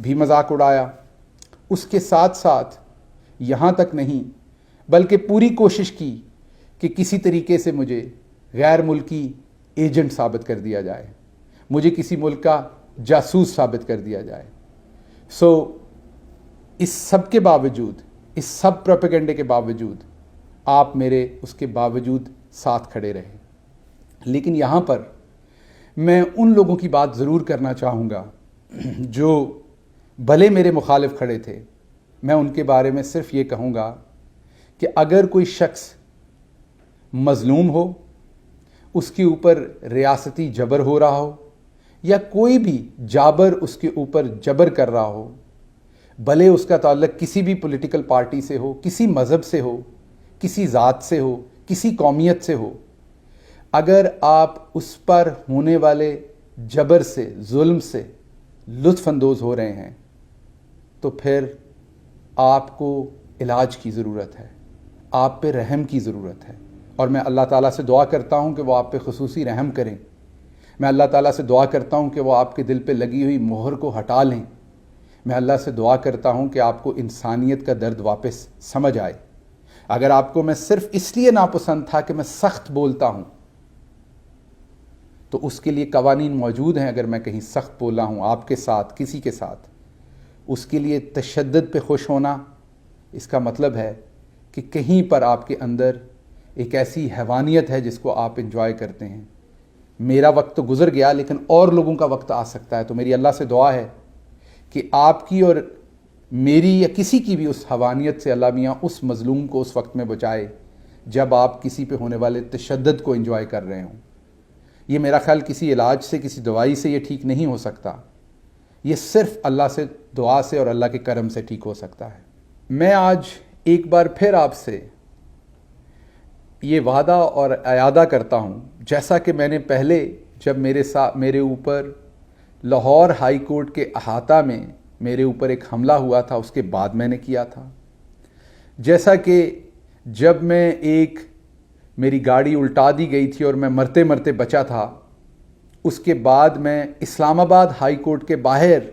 بھی مذاق اڑایا. اس کے ساتھ ساتھ یہاں تک نہیں بلکہ پوری کوشش کی کہ کسی طریقے سے مجھے غیر ملکی ایجنٹ ثابت کر دیا جائے, مجھے کسی ملک کا جاسوس ثابت کر دیا جائے. اس سب کے باوجود, اس سب پروپیگنڈے کے باوجود آپ میرے اس کے باوجود ساتھ کھڑے رہے. لیکن یہاں پر میں ان لوگوں کی بات ضرور کرنا چاہوں گا جو بھلے میرے مخالف کھڑے تھے. میں ان کے بارے میں صرف یہ کہوں گا کہ اگر کوئی شخص مظلوم ہو, اس کے اوپر ریاستی جبر ہو رہا ہو, یا کوئی بھی جابر اس کے اوپر جبر کر رہا ہو, بھلے اس کا تعلق کسی بھی پولیٹیکل پارٹی سے ہو, کسی مذہب سے ہو, کسی ذات سے ہو, کسی قومیت سے ہو, اگر آپ اس پر ہونے والے جبر سے, ظلم سے لطف اندوز ہو رہے ہیں تو پھر آپ کو علاج کی ضرورت ہے, آپ پہ رحم کی ضرورت ہے. اور میں اللہ تعالیٰ سے دعا کرتا ہوں کہ وہ آپ پہ خصوصی رحم کریں. میں اللہ تعالیٰ سے دعا کرتا ہوں کہ وہ آپ کے دل پہ لگی ہوئی مہر کو ہٹا لیں. میں اللہ سے دعا کرتا ہوں کہ آپ کو انسانیت کا درد واپس سمجھ آئے. اگر آپ کو میں صرف اس لیے ناپسند تھا کہ میں سخت بولتا ہوں تو اس کے لیے قوانین موجود ہیں. اگر میں کہیں سخت بولا ہوں آپ کے ساتھ, کسی کے ساتھ, اس کے لیے تشدد پہ خوش ہونا, اس کا مطلب ہے کہ کہیں پر آپ کے اندر ایک ایسی حیوانیت ہے جس کو آپ انجوائے کرتے ہیں. میرا وقت تو گزر گیا لیکن اور لوگوں کا وقت آ سکتا ہے. تو میری اللہ سے دعا ہے کہ آپ کی اور میری یا کسی کی بھی اس حیوانیت سے اللہ میاں اس مظلوم کو اس وقت میں بچائے جب آپ کسی پہ ہونے والے تشدد کو انجوائے کر رہے ہوں. یہ میرا خیال کسی علاج سے, کسی دوائی سے یہ ٹھیک نہیں ہو سکتا. یہ صرف اللہ سے دعا سے اور اللہ کے کرم سے ٹھیک ہو سکتا ہے. میں آج ایک بار پھر آپ سے یہ وعدہ اور اعادہ کرتا ہوں, جیسا کہ میں نے پہلے جب میرے اوپر لاہور ہائی کورٹ کے احاطہ میں میرے اوپر ایک حملہ ہوا تھا اس کے بعد میں نے کیا تھا. جیسا کہ جب میں میری گاڑی الٹا دی گئی تھی اور میں مرتے مرتے بچا تھا, اس کے بعد میں اسلام آباد ہائی کورٹ کے باہر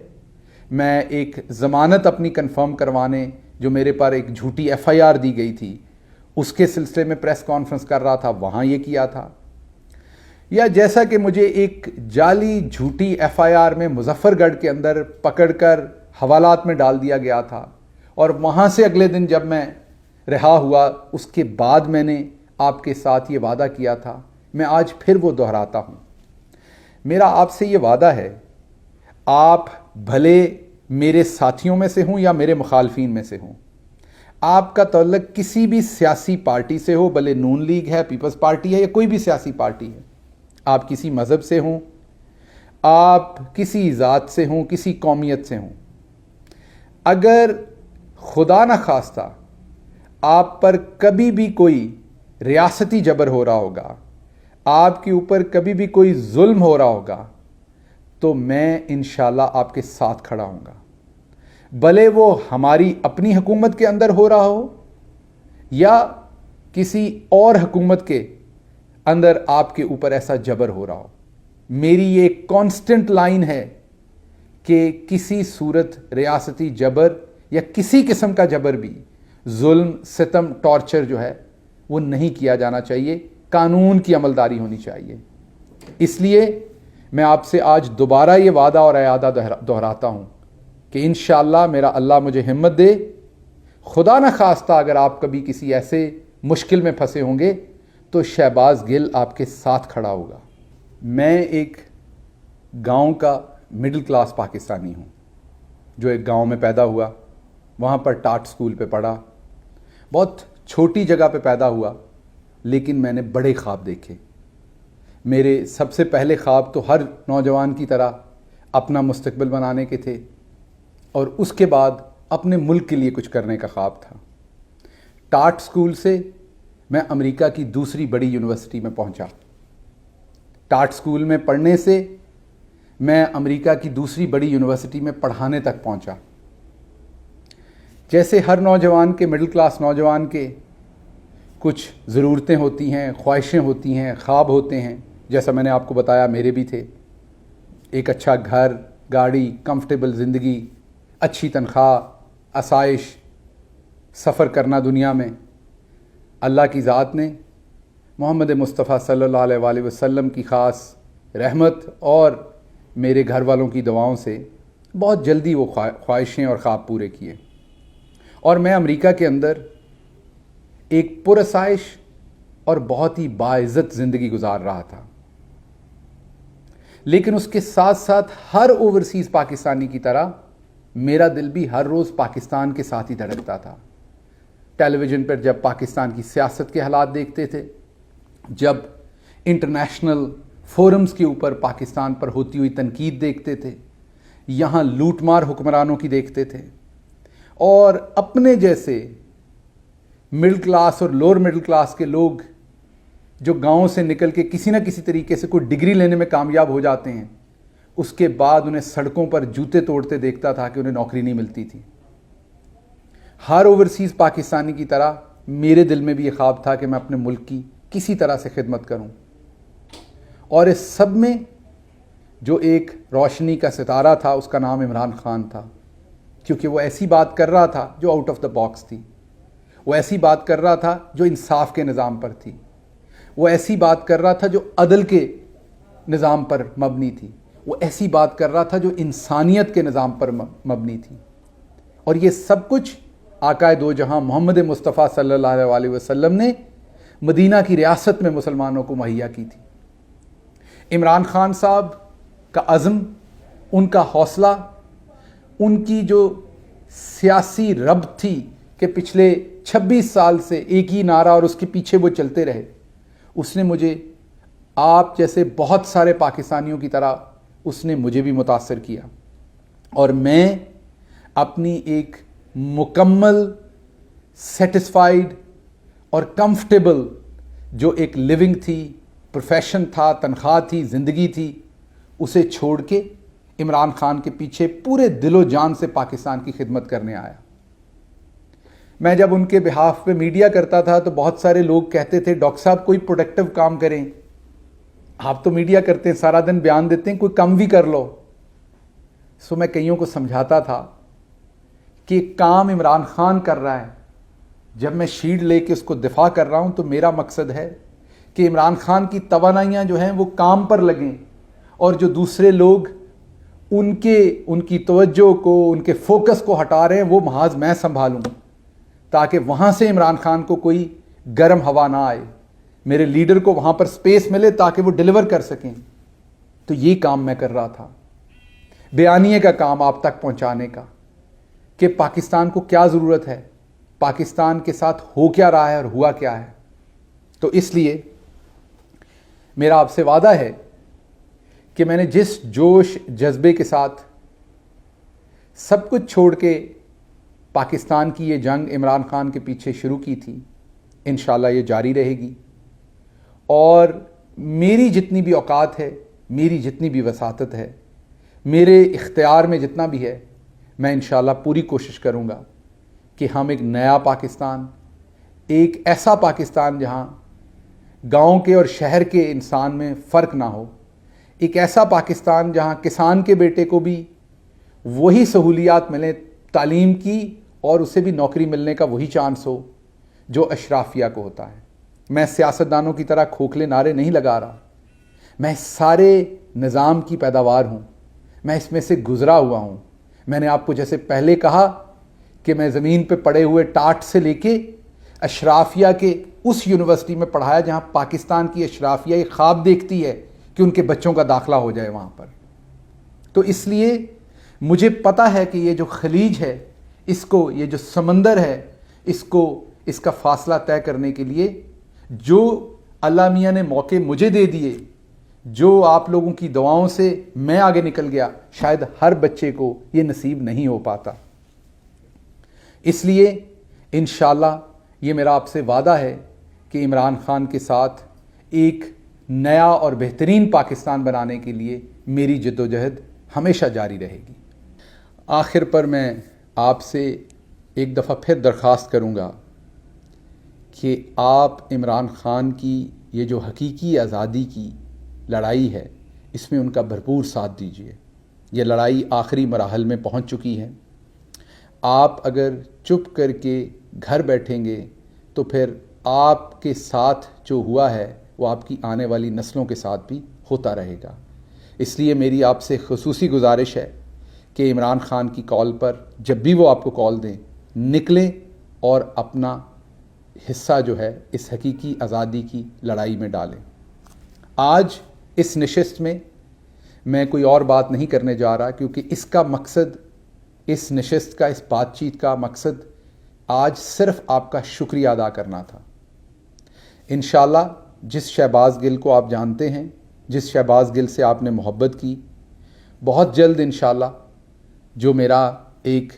میں ایک ضمانت اپنی کنفرم کروانے, جو میرے پر ایک جھوٹی ایف آئی آر دی گئی تھی, اس کے سلسلے میں پریس کانفرنس کر رہا تھا, وہاں یہ کیا تھا. یا جیسا کہ مجھے ایک جعلی جھوٹی ایف آئی آر میں مظفر گڑھ کے اندر پکڑ کر حوالات میں ڈال دیا گیا تھا, اور وہاں سے اگلے دن جب میں رہا ہوا اس کے بعد میں نے آپ کے ساتھ یہ وعدہ کیا تھا, میں آج پھر وہ دہراتا ہوں. میرا آپ سے یہ وعدہ ہے, آپ بھلے میرے ساتھیوں میں سے ہوں یا میرے مخالفین میں سے ہوں, آپ کا تعلق کسی بھی سیاسی پارٹی سے ہو, بھلے نون لیگ ہے, پیپلز پارٹی ہے یا کوئی بھی سیاسی پارٹی ہے, آپ کسی مذہب سے ہوں, آپ کسی ذات سے ہوں, کسی قومیت سے ہوں, اگر خدا نہ خواستہ آپ پر کبھی بھی کوئی ریاستی جبر ہو رہا ہوگا, آپ کے اوپر کبھی بھی کوئی ظلم ہو رہا ہوگا, تو میں انشاءاللہ آپ کے ساتھ کھڑا ہوں گا. بھلے وہ ہماری اپنی حکومت کے اندر ہو رہا ہو یا کسی اور حکومت کے اندر آپ کے اوپر ایسا جبر ہو رہا ہو. میری یہ کانسٹنٹ لائن ہے کہ کسی صورت ریاستی جبر یا کسی قسم کا جبر بھی, ظلم, ستم, ٹارچر جو ہے وہ نہیں کیا جانا چاہیے. قانون کی عملداری ہونی چاہیے. اس لیے میں آپ سے آج دوبارہ یہ وعدہ اور اعادہ دہراتا ہوں کہ انشاءاللہ میرا اللہ مجھے ہمت دے, خدا نہ خواستہ اگر آپ کبھی کسی ایسے مشکل میں پھنسے ہوں گے تو شہباز گل آپ کے ساتھ کھڑا ہوگا. میں ایک گاؤں کا مڈل کلاس پاکستانی ہوں جو ایک گاؤں میں پیدا ہوا, وہاں پر ٹاٹ سکول پہ پڑھا, بہت چھوٹی جگہ پہ پیدا ہوا, لیکن میں نے بڑے خواب دیکھے. میرے سب سے پہلے خواب تو ہر نوجوان کی طرح اپنا مستقبل بنانے کے تھے, اور اس کے بعد اپنے ملک کے لیے کچھ کرنے کا خواب تھا. ٹاٹ سکول سے میں امریکہ کی دوسری بڑی یونیورسٹی میں پہنچا. ٹاٹ سکول میں پڑھنے سے میں امریکہ کی دوسری بڑی یونیورسٹی میں پڑھانے تک پہنچا. جیسے ہر نوجوان کے, مڈل کلاس نوجوان کے کچھ ضرورتیں ہوتی ہیں, خواہشیں ہوتی ہیں, خواب ہوتے ہیں, جیسا میں نے آپ کو بتایا میرے بھی تھے. ایک اچھا گھر, گاڑی, کمفرٹیبل زندگی, اچھی تنخواہ، آسائش، سفر کرنا دنیا میں، اللہ کی ذات نے محمد مصطفیٰ صلی اللہ علیہ وآلہ وسلم کی خاص رحمت اور میرے گھر والوں کی دعاؤں سے بہت جلدی وہ خواہشیں اور خواب پورے کیے، اور میں امریکہ کے اندر ایک پرآسائش اور بہت ہی باعزت زندگی گزار رہا تھا۔ لیکن اس کے ساتھ ساتھ ہر اوورسیز پاکستانی کی طرح میرا دل بھی ہر روز پاکستان کے ساتھ ہی دھڑکتا تھا۔ ٹیلی ویژن پر جب پاکستان کی سیاست کے حالات دیکھتے تھے، جب انٹرنیشنل فورمز کے اوپر پاکستان پر ہوتی ہوئی تنقید دیکھتے تھے، یہاں لوٹ مار حکمرانوں کی دیکھتے تھے، اور اپنے جیسے مڈل کلاس اور لوور مڈل کلاس کے لوگ جو گاؤں سے نکل کے کسی نہ کسی طریقے سے کوئی ڈگری لینے میں کامیاب ہو جاتے ہیں، اس کے بعد انہیں سڑکوں پر جوتے توڑتے دیکھتا تھا کہ انہیں نوکری نہیں ملتی تھی۔ ہر اوورسیز پاکستانی کی طرح میرے دل میں بھی یہ خواب تھا کہ میں اپنے ملک کی کسی طرح سے خدمت کروں، اور اس سب میں جو ایک روشنی کا ستارہ تھا اس کا نام عمران خان تھا، کیونکہ وہ ایسی بات کر رہا تھا جو آؤٹ آف دا باکس تھی، وہ ایسی بات کر رہا تھا جو انصاف کے نظام پر تھی، وہ ایسی بات کر رہا تھا جو عدل کے نظام پر مبنی تھی، وہ ایسی بات کر رہا تھا جو انسانیت کے نظام پر مبنی تھی، اور یہ سب کچھ آقائے دو جہاں محمد مصطفیٰ صلی اللہ علیہ وسلم نے مدینہ کی ریاست میں مسلمانوں کو مہیا کی تھی۔ عمران خان صاحب کا عزم، ان کا حوصلہ، ان کی جو سیاسی ربط تھی کہ پچھلے 26 سال سے ایک ہی نعرہ اور اس کے پیچھے وہ چلتے رہے، اس نے مجھے آپ جیسے بہت سارے پاکستانیوں کی طرح اس نے مجھے بھی متاثر کیا، اور میں اپنی ایک مکمل سیٹسفائیڈ اور کمفرٹیبل جو ایک لیونگ تھی، پروفیشن تھا، تنخواہ تھی، زندگی تھی، اسے چھوڑ کے عمران خان کے پیچھے پورے دل و جان سے پاکستان کی خدمت کرنے آیا۔ میں جب ان کے بہاف پہ میڈیا کرتا تھا تو بہت سارے لوگ کہتے تھے ڈاکٹر صاحب کوئی پروڈکٹیو کام کریں، آپ تو میڈیا کرتے ہیں، سارا دن بیان دیتے ہیں، کوئی کم بھی کر لو۔ میں کئیوں کو سمجھاتا تھا کہ کام عمران خان کر رہا ہے، جب میں شیلڈ لے کے اس کو دفاع کر رہا ہوں تو میرا مقصد ہے کہ عمران خان کی توانائیاں جو ہیں وہ کام پر لگیں، اور جو دوسرے لوگ ان کی توجہ کو، ان کے فوکس کو ہٹا رہے ہیں، وہ محاذ میں سنبھالوں، تاکہ وہاں سے عمران خان کو کوئی گرم ہوا نہ آئے، میرے لیڈر کو وہاں پر سپیس ملے تاکہ وہ ڈیلیور کر سکیں۔ تو یہ کام میں کر رہا تھا، بیانیے کا کام آپ تک پہنچانے کا، کہ پاکستان کو کیا ضرورت ہے، پاکستان کے ساتھ ہو کیا رہا ہے اور ہوا کیا ہے۔ تو اس لیے میرا آپ سے وعدہ ہے کہ میں نے جس جوش جذبے کے ساتھ سب کچھ چھوڑ کے پاکستان کی یہ جنگ عمران خان کے پیچھے شروع کی تھی، انشاءاللہ یہ جاری رہے گی، اور میری جتنی بھی اوقات ہے، میری جتنی بھی وساطت ہے، میرے اختیار میں جتنا بھی ہے، میں انشاءاللہ پوری کوشش کروں گا کہ ہم ایک نیا پاکستان، ایک ایسا پاکستان جہاں گاؤں کے اور شہر کے انسان میں فرق نہ ہو، ایک ایسا پاکستان جہاں کسان کے بیٹے کو بھی وہی سہولیات ملیں تعلیم کی، اور اسے بھی نوکری ملنے کا وہی چانس ہو جو اشرافیہ کو ہوتا ہے۔ میں سیاستدانوں کی طرح کھوکھلے نعرے نہیں لگا رہا، میں اس سارے نظام کی پیداوار ہوں، میں اس میں سے گزرا ہوا ہوں۔ میں نے آپ کو جیسے پہلے کہا کہ میں زمین پہ پڑے ہوئے ٹاٹ سے لے کے اشرافیہ کے اس یونیورسٹی میں پڑھایا جہاں پاکستان کی اشرافیہ یہ خواب دیکھتی ہے کہ ان کے بچوں کا داخلہ ہو جائے وہاں پر۔ تو اس لیے مجھے پتہ ہے کہ یہ جو خلیج ہے، اس کو، یہ جو سمندر ہے، اس کا فاصلہ طے کرنے کے لیے جو اللہ میاں نے موقع مجھے دے دیے، جو آپ لوگوں کی دعاؤں سے میں آگے نکل گیا، شاید ہر بچے کو یہ نصیب نہیں ہو پاتا۔ اس لیے انشاءاللہ یہ میرا آپ سے وعدہ ہے کہ عمران خان کے ساتھ ایک نیا اور بہترین پاکستان بنانے کے لیے میری جدوجہد ہمیشہ جاری رہے گی۔ آخر پر میں آپ سے ایک دفعہ پھر درخواست کروں گا کہ آپ عمران خان کی یہ جو حقیقی آزادی کی لڑائی ہے، اس میں ان کا بھرپور ساتھ دیجیے۔ یہ لڑائی آخری مراحل میں پہنچ چکی ہے، آپ اگر چپ کر کے گھر بیٹھیں گے تو پھر آپ کے ساتھ جو ہوا ہے وہ آپ کی آنے والی نسلوں کے ساتھ بھی ہوتا رہے گا. اس لیے میری آپ سے خصوصی گزارش ہے کہ عمران خان کی کال پر جب بھی وہ آپ کو کال دیں نکلیں اور اپنا حصہ جو ہے اس حقیقی آزادی کی لڑائی میں ڈالیں. آج اس نشست میں کوئی اور بات نہیں کرنے جا رہا، کیونکہ اس کا مقصد، اس نشست کا، اس بات چیت کا مقصد آج صرف آپ کا شکریہ ادا کرنا تھا. انشاءاللہ جس شہباز گل کو آپ جانتے ہیں، جس شہباز گل سے آپ نے محبت کی، بہت جلد انشاءاللہ جو میرا ایک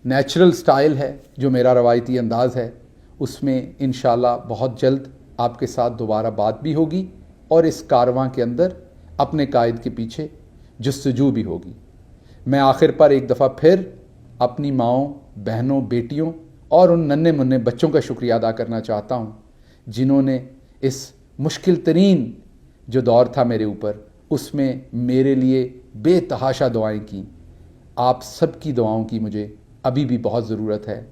نیچرل سٹائل ہے، جو میرا روایتی انداز ہے، اس میں انشاءاللہ بہت جلد آپ کے ساتھ دوبارہ بات بھی ہوگی اور اس کارواں کے اندر اپنے قائد کے پیچھے جستجو بھی ہوگی. میں آخر پر ایک دفعہ پھر اپنی ماؤں، بہنوں، بیٹیوں اور ان ننھے منھے بچوں کا شکریہ ادا کرنا چاہتا ہوں جنہوں نے اس مشکل ترین جو دور تھا میرے اوپر، اس میں میرے لیے بے تحاشا دعائیں کیں. آپ سب کی دعاؤں کی مجھے ابھی بھی بہت ضرورت ہے.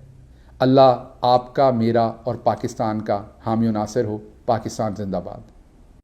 اللہ آپ کا، میرا اور پاکستان کا حامی و ناصر ہو. پاکستان زندہ باد.